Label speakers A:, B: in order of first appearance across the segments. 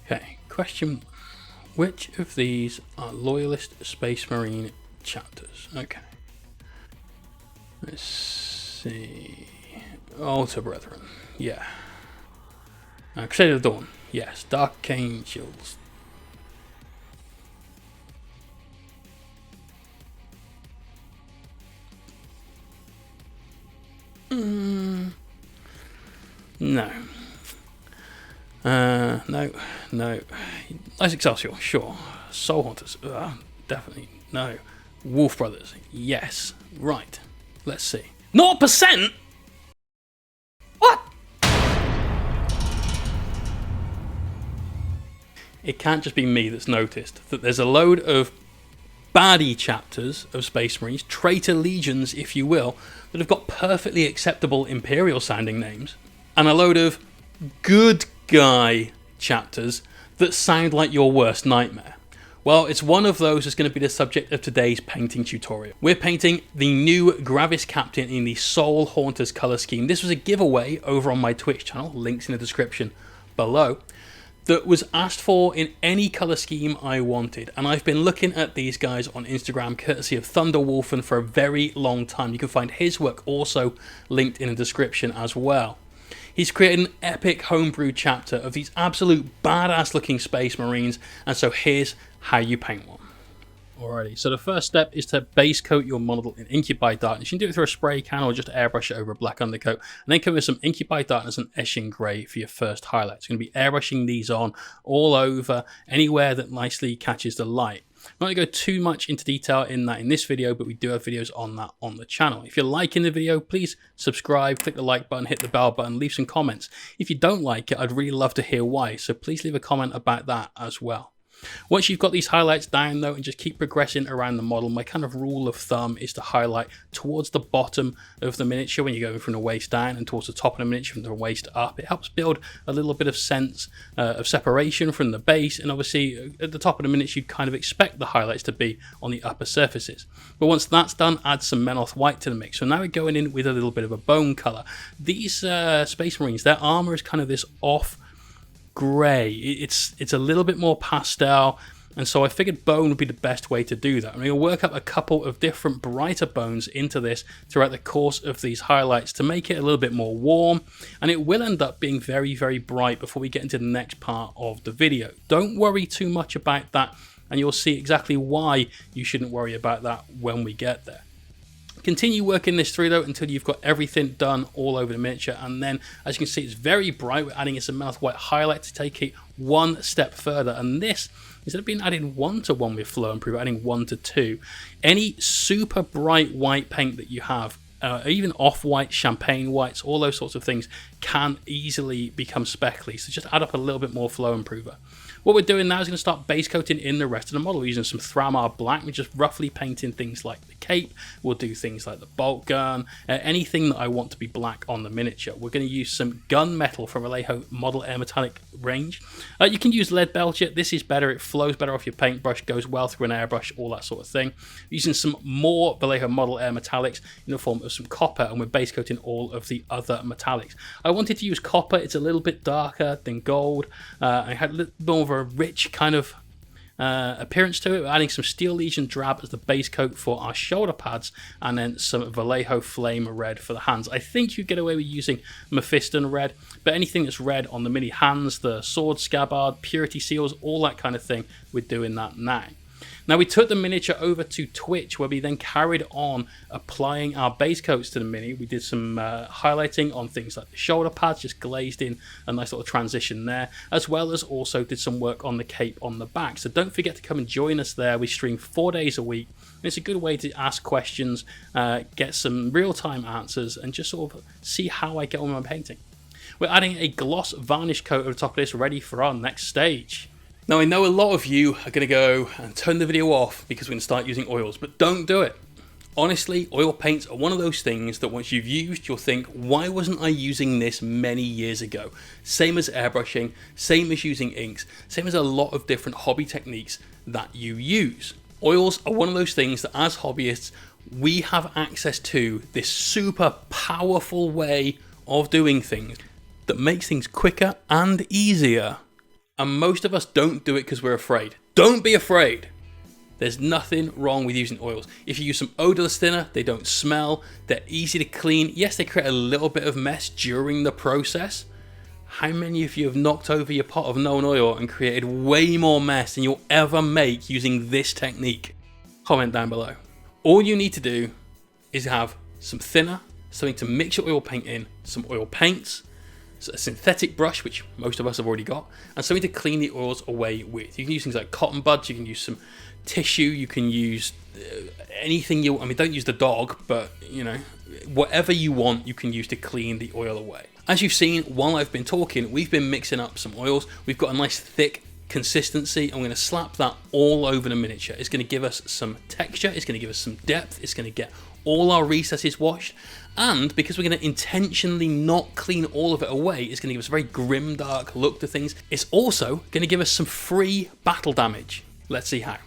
A: Okay, question. Which of these are Loyalist Space Marine chapters? Okay. Let's see. Altar Brethren. Yeah. Crusader of Dawn. Yes. Dark Angels. No. No. Nice Excelsior, sure. Soul Hunters, definitely. No. Wolf Brothers, yes. Right. Let's see. 0%? What? It can't just be me that's noticed that there's a load of baddie chapters of Space Marines, traitor legions, if you will, that have got perfectly acceptable Imperial sounding names, and a load of good guy chapters that sound like your worst nightmare. Well, it's one of those that's going to be the subject of today's painting tutorial. We're painting the new Gravis Captain in the Soul Haunters colour scheme. This was a giveaway over on my Twitch channel, links in the description below, that was asked for in any colour scheme I wanted. And I've been looking at these guys on Instagram, courtesy of Thunderwolfen, for a very long time. You can find his work also linked in the description as well. He's created an epic homebrew chapter of these absolute badass looking Space Marines, and so here's how you paint one. Alrighty, so the first step is to base coat your model in Incubi Darkness. You can do it through a spray can or just airbrush it over a black undercoat, and then come with some Incubi Darkness and Eshin Grey for your first highlights. You're going to be airbrushing these on all over, anywhere that nicely catches the light. I'm not going to go too much into detail in this video, but we do have videos on that on the channel. If you're liking the video, please subscribe, click the like button, hit the bell button, leave some comments. If you don't like it, I'd really love to hear why, so please leave a comment about that as well. Once you've got these highlights down though, and just keep progressing around the model, my kind of rule of thumb is to highlight towards the bottom of the miniature when you're going from the waist down, and towards the top of the miniature from the waist up. It helps build a little bit of sense of separation from the base, and obviously at the top of the miniature you kind of expect the highlights to be on the upper surfaces. But once that's done, add some Menoth White to the mix. So now we're going in with a little bit of a bone colour. These Space Marines, their armour is kind of this off grey. It's a little bit more pastel, and so I figured bone would be the best way to do that. I'm going to work up a couple of different brighter bones into this throughout the course of these highlights to make it a little bit more warm, and it will end up being very, very bright before we get into the next part of the video. Don't worry too much about that, and you'll see exactly why you shouldn't worry about that when we get there. Continue working this through though until you've got everything done all over the miniature, and then as you can see it's very bright. We're adding in some Menoth White highlight to take it one step further, and this, instead of being adding 1-to-1 with Flow Improve, adding 1-to-2. Any super bright white paint that you have, even off-white, champagne whites, all those sorts of things can easily become speckly, so just add up a little bit more Flow Improver. What we're doing now is going to start base coating in the rest of the model. We're using some Thramar Black. We're just roughly painting things like the cape. We'll do things like the bolt gun, anything that I want to be black on the miniature. We're going to use some gunmetal from Vallejo Model Air Metallic range. You can use lead belcher. This is better. It flows better off your paintbrush, goes well through an airbrush, all that sort of thing. Using some more Vallejo Model Air Metallics in the form of some copper, and we're base coating all of the other metallics. I wanted to use copper. It's a little bit darker than gold. I had a little more of a rich kind of appearance to it. We're adding some Steel Legion Drab as the base coat for our shoulder pads, and then some Vallejo Flame Red for the hands. I think you get away with using Mephiston Red, but anything that's red on the mini hands, the sword scabbard, purity seals, all that kind of thing, we're doing that now. Now we took the miniature over to Twitch, where we then carried on applying our base coats to the mini. We did some highlighting on things like the shoulder pads, just glazed in a nice little transition there, as well as also did some work on the cape on the back. So don't forget to come and join us there. We stream 4 days a week, and it's a good way to ask questions, get some real-time answers, and just sort of see how I get on with my painting. We're adding a gloss varnish coat over the top of this, ready for our next stage. Now I know a lot of you are going to go and turn the video off because we're going to start using oils, but don't do it. Honestly, oil paints are one of those things that once you've used, you'll think, why wasn't I using this many years ago? Same as airbrushing, same as using inks, same as a lot of different hobby techniques that you use. Oils are one of those things that as hobbyists, we have access to this super powerful way of doing things that makes things quicker and easier. And most of us don't do it because we're afraid. Don't be afraid. There's nothing wrong with using oils. If you use some odorless thinner, they don't smell, they're easy to clean. Yes, they create a little bit of mess during the process. How many of you have knocked over your pot of known oil and created way more mess than you'll ever make using this technique? Comment down below. All you need to do is have some thinner, something to mix your oil paint in, some oil paints, a synthetic brush, which most of us have already got, and something to clean the oils away with. You can use things like cotton buds, you can use some tissue, you can use anything you, don't use the dog, but whatever you want you can use to clean the oil away. As you've seen while I've been talking, we've been mixing up some oils. We've got a nice thick consistency. I'm going to slap that all over the miniature. It's going to give us some texture, it's going to give us some depth, it's going to get all our recesses washed, and because we're going to intentionally not clean all of it away, it's going to give us a very grim dark look to things. It's also going to give us some free battle damage. Let's see how.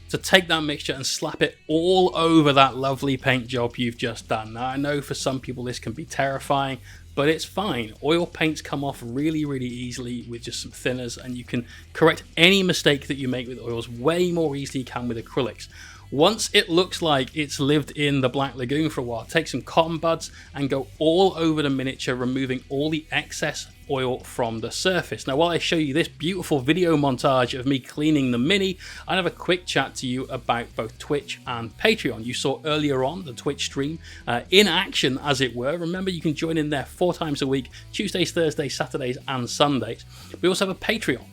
A: So take that mixture and slap it all over that lovely paint job you've just done. Now I know for some people this can be terrifying, but it's fine. Oil paints come off really, really easily with just some thinners, and you can correct any mistake that you make with oils way more easily you can with acrylics. Once it looks like it's lived in the Black Lagoon for a while, take some cotton buds and go all over the miniature, removing all the excess oil from the surface. Now, while I show you this beautiful video montage of me cleaning the Mini, I have a quick chat to you about both Twitch and Patreon. You saw earlier on the Twitch stream in action, as it were. Remember, you can join in there 4 times a week, Tuesdays, Thursdays, Saturdays, and Sundays. We also have a Patreon.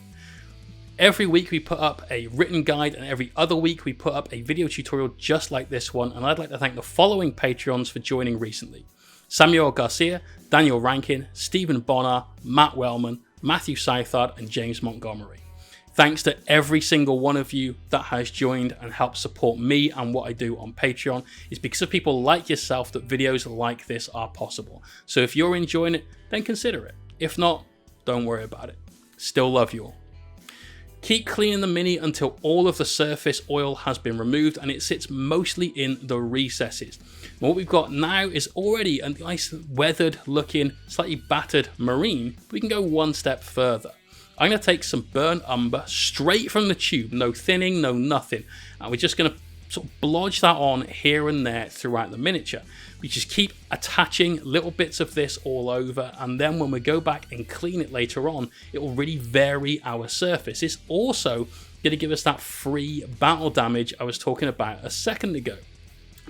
A: Every week we put up a written guide, and every other week we put up a video tutorial just like this one, and I'd like to thank the following Patreons for joining recently: Samuel Garcia, Daniel Rankin, Stephen Bonner, Matt Wellman, Matthew Southard, and James Montgomery. Thanks to every single one of you that has joined and helped support me and what I do on Patreon. It's because of people like yourself that videos like this are possible. So if you're enjoying it, then consider it. If not, don't worry about it. Still love you all. Keep cleaning the Mini until all of the surface oil has been removed and it sits mostly in the recesses. And what we've got now is already a nice weathered looking, slightly battered marine. We can go one step further. I'm going to take some burnt umber straight from the tube, no thinning, no nothing. And we're just going to sort of blodge that on here and there throughout the miniature. We just keep attaching little bits of this all over, and then when we go back and clean it later on, it will really vary our surface. It's also going to give us that free battle damage I was talking about a second ago,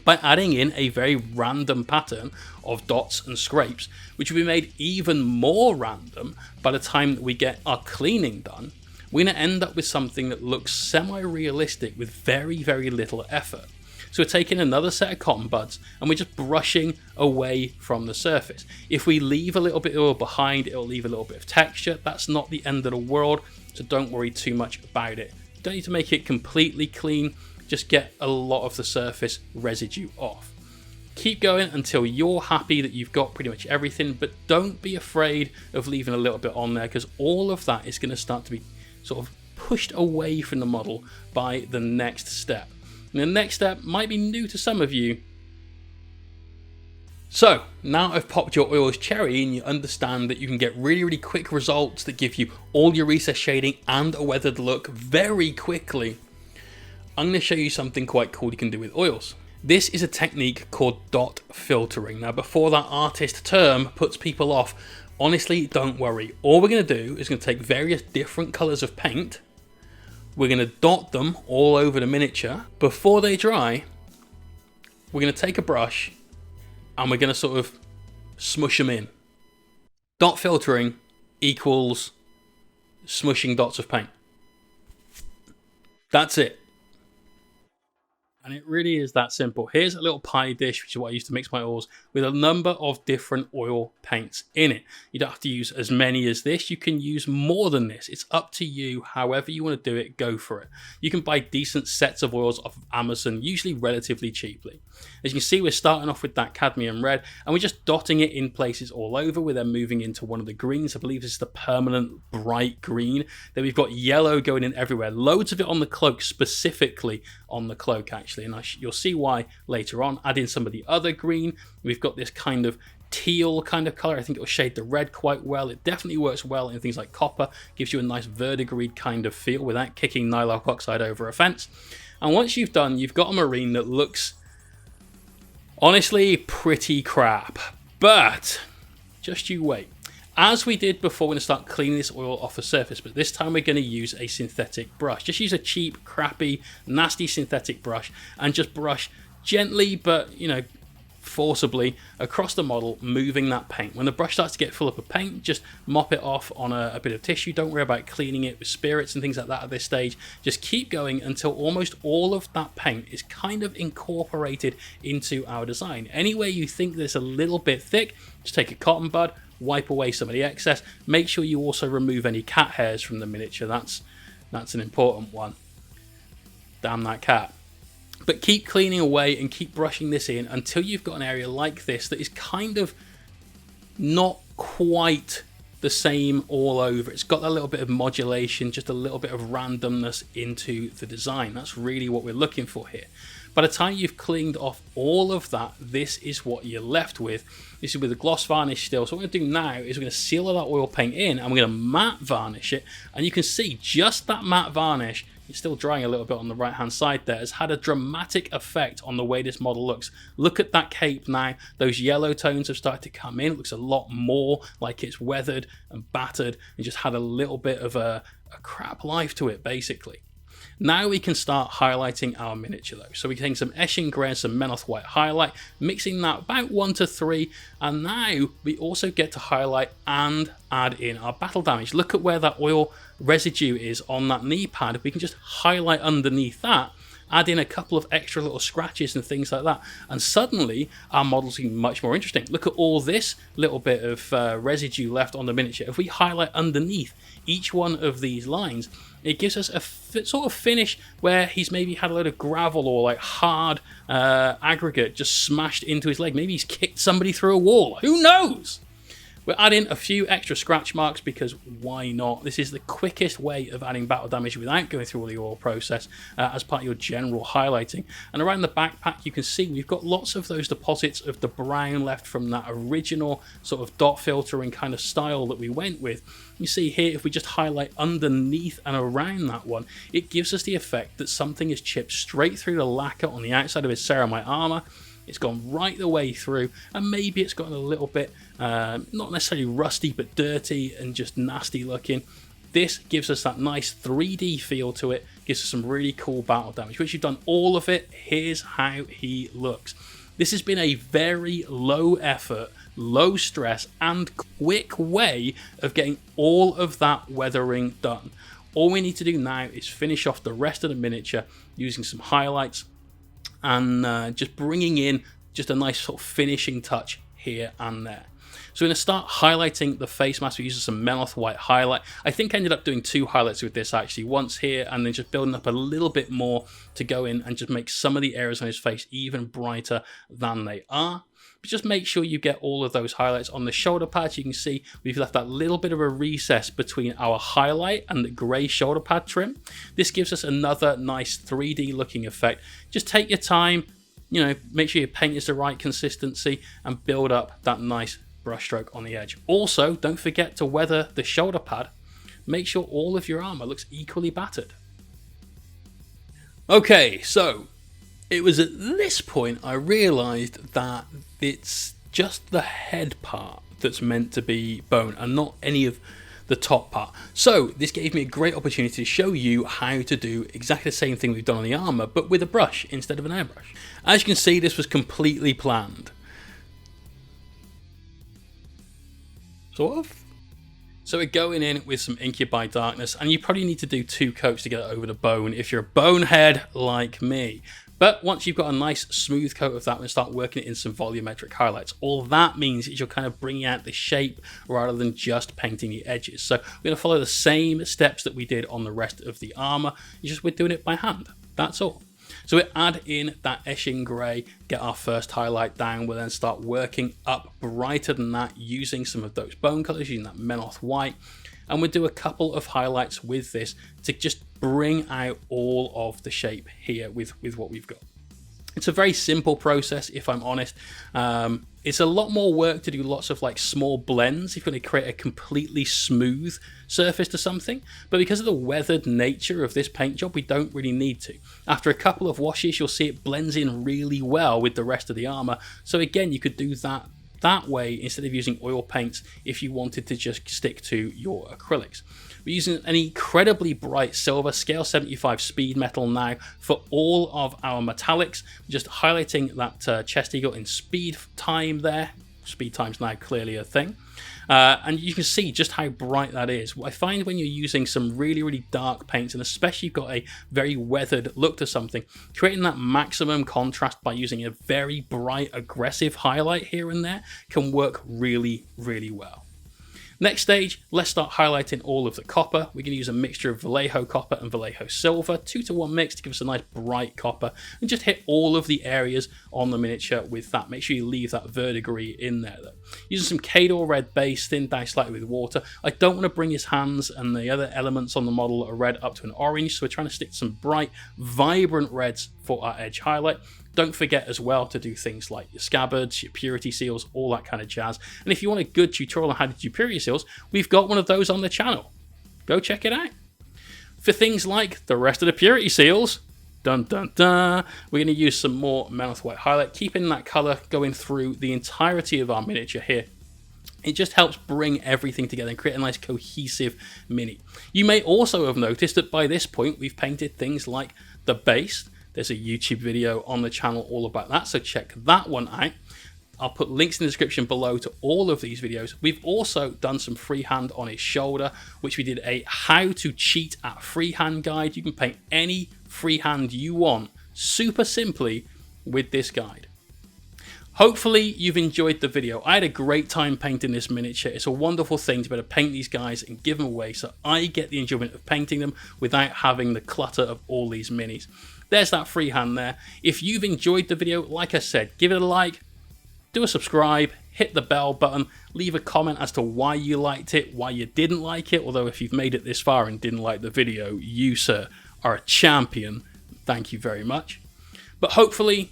A: by adding in a very random pattern of dots and scrapes, which will be made even more random by the time that we get our cleaning done. We're going to end up with something that looks semi-realistic with very, very little effort. So we're taking another set of cotton buds and we're just brushing away from the surface. If we leave a little bit of oil behind, it'll leave a little bit of texture. That's not the end of the world, so don't worry too much about it. You don't need to make it completely clean, just get a lot of the surface residue off. Keep going until you're happy that you've got pretty much everything, but don't be afraid of leaving a little bit on there, because all of that is going to start to be sort of pushed away from the model by the next step. And the next step might be new to some of you. So now I've popped your oils cherry and you understand that you can get really, really quick results that give you all your recess shading and a weathered look very quickly. I'm going to show you something quite cool you can do with oils. This is a technique called dot filtering. Now, before that artist term puts people off, honestly, don't worry. All we're going to do is going to take various different colors of paint. We're going to dot them all over the miniature. Before they dry, we're going to take a brush and we're going to sort of smush them in. Dot filtering equals smushing dots of paint. That's it. And it really is that simple. Here's a little pie dish, which is what I used to mix my oils, with a number of different oil paints in it. You don't have to use as many as this. You can use more than this. It's up to you. However you want to do it, go for it. You can buy decent sets of oils off of Amazon, usually relatively cheaply. As you can see, we're starting off with that cadmium red, and we're just dotting it in places all over. We're then moving into one of the greens. I believe this is the permanent bright green. Then we've got yellow going in everywhere. Loads of it on the cloak, specifically on the cloak, actually. And you'll see why later on. Add in some of the other green. We've got this kind of teal kind of color. I think it will shade the red quite well. It definitely works well in things like copper, gives you a nice verdigris kind of feel without kicking nylon oxide over a fence. And once you've got a marine that looks honestly pretty crap. But just you wait. As we did before, we're going to start cleaning this oil off the surface, but this time we're going to use a synthetic brush. Just use a cheap, crappy, nasty synthetic brush and just brush gently, but, you know, forcibly across the model, moving that paint. When the brush starts to get full up of paint, just mop it off on a bit of tissue. Don't worry about cleaning it with spirits and things like that at this stage. Just keep going until almost all of that paint is kind of incorporated into our design. Anywhere you think there's a little bit thick, just take a cotton bud, wipe away some of the excess. Make sure you also remove any cat hairs from the miniature. That's an important one. Damn that cat. But keep cleaning away and keep brushing this in until you've got an area like this that is kind of not quite the same all over. It's got a little bit of modulation, just a little bit of randomness into the design. That's really what we're looking for here. By the time you've cleaned off all of that, this is what you're left with. This is with a gloss varnish still. So what we're going to do now is we're going to seal all that oil paint in and we're going to matte varnish it. And you can see just that matte varnish, it's still drying a little bit on the right hand side there, has had a dramatic effect on the way this model looks. Look at that cape now. Those yellow tones have started to come in. It looks a lot more like it's weathered and battered and just had a little bit of a crap life to it, basically. Now we can start highlighting our miniature though. So we're taking some Eshin Grey and some Menoth White highlight, mixing that about 1 to 3, and now we also get to highlight and add in our battle damage. Look at where that oil residue is on that knee pad. We can just highlight underneath that, add in a couple of extra little scratches and things like that, and suddenly our model's getting much more interesting. Look at all this little bit of residue left on the miniature. If we highlight underneath each one of these lines, it gives us a sort of finish where he's maybe had a load of gravel or like hard aggregate just smashed into his leg. Maybe he's kicked somebody through a wall. Who knows? We're adding a few extra scratch marks because why not? This is the quickest way of adding battle damage without going through all the oil process as part of your general highlighting. And around the backpack you can see we've got lots of those deposits of the brown left from that original sort of dot filtering kind of style that we went with. You see here, if we just highlight underneath and around that one, it gives us the effect that something is chipped straight through the lacquer on the outside of his ceramite armor. It's gone right the way through, and maybe it's gotten a little bit, not necessarily rusty, but dirty and just nasty looking. This gives us that nice 3D feel to it, gives us some really cool battle damage. Once you've done all of it, here's how he looks. This has been a very low effort, low stress, and quick way of getting all of that weathering done. All we need to do now is finish off the rest of the miniature using some highlights and just bringing in just a nice sort of finishing touch here and there. So we're going to start highlighting the face mask. We're using some Menoth White highlight. I think I ended up doing 2 highlights with this actually, once here and then just building up a little bit more to go in and just make some of the areas on his face even brighter than they are. But just make sure you get all of those highlights. On the shoulder pads, you can see we've left that little bit of a recess between our highlight and the grey shoulder pad trim. This gives us another nice 3D looking effect. Just take your time, you know, make sure your paint is the right consistency and build up that nice brushstroke on the edge. Also, don't forget to weather the shoulder pad. Make sure all of your armor looks equally battered. Okay, so it was at this point I realized that it's just the head part that's meant to be bone and not any of the top part. So this gave me a great opportunity to show you how to do exactly the same thing we've done on the armor, but with a brush instead of an airbrush. As you can see, this was completely planned. Sort of. So we're going in with some Incubi Darkness, and you probably need to do 2 coats to get it over the bone if you're a bonehead like me. But once you've got a nice smooth coat of that, we're going to start working it in some volumetric highlights. All that means is you're kind of bringing out the shape rather than just painting the edges. So we're going to follow the same steps that we did on the rest of the armor. It's just we're doing it by hand. That's all. So we add in that Eshin Grey, get our first highlight down. We'll then start working up brighter than that using some of those bone colors, using that Menoth White. And we'll do a couple of highlights with this to just bring out all of the shape here with what we've got. It's a very simple process, if I'm honest. It's a lot more work to do lots of like small blends if you're going to create a completely smooth surface to something, but because of the weathered nature of this paint job, we don't really need to. After a couple of washes, you'll see it blends in really well with the rest of the armor. So again, you could do that way instead of using oil paints if you wanted to just stick to your acrylics. We're using an incredibly bright silver, scale 75 speed metal now for all of our metallics. Just highlighting that chest eagle in speed time there. Speed time's now clearly a thing. And you can see just how bright that is. I find when you're using some really, really dark paints, and especially you've got a very weathered look to something, creating that maximum contrast by using a very bright, aggressive highlight here and there can work really, really well. Next stage, let's start highlighting all of the copper. We're going to use a mixture of Vallejo copper and Vallejo silver, 2-to-1 mix to give us a nice bright copper, and just hit all of the areas on the miniature with that. Make sure you leave that verdigris in there though. Using some Cador red base, thinned down slightly with water. I don't want to bring his hands and the other elements on the model that are red up to an orange, so we're trying to stick some bright, vibrant reds for our edge highlight. Don't forget as well to do things like your scabbards, your purity seals, all that kind of jazz. And if you want a good tutorial on how to do purity seals, we've got one of those on the channel. Go check it out. For things like the rest of the purity seals, dun dun dun, we're going to use some more Mammoth White highlight, keeping that color going through the entirety of our miniature here. It just helps bring everything together and create a nice cohesive mini. You may also have noticed that by this point we've painted things like the base. There's a YouTube video on the channel all about that, so check that one out. I'll put links in the description below to all of these videos. We've also done some freehand on his shoulder, which we did a how to cheat at freehand guide. You can paint any freehand you want super simply with this guide. Hopefully you've enjoyed the video. I had a great time painting this miniature. It's a wonderful thing to be able to paint these guys and give them away, so I get the enjoyment of painting them without having the clutter of all these minis. There's that freehand there. If you've enjoyed the video, like I said, give it a like, do a subscribe, hit the bell button, leave a comment as to why you liked it, why you didn't like it, although if you've made it this far and didn't like the video, you, sir, are a champion. Thank you very much. But hopefully,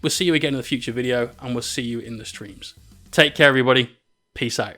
A: we'll see you again in the future video, and we'll see you in the streams. Take care, everybody. Peace out.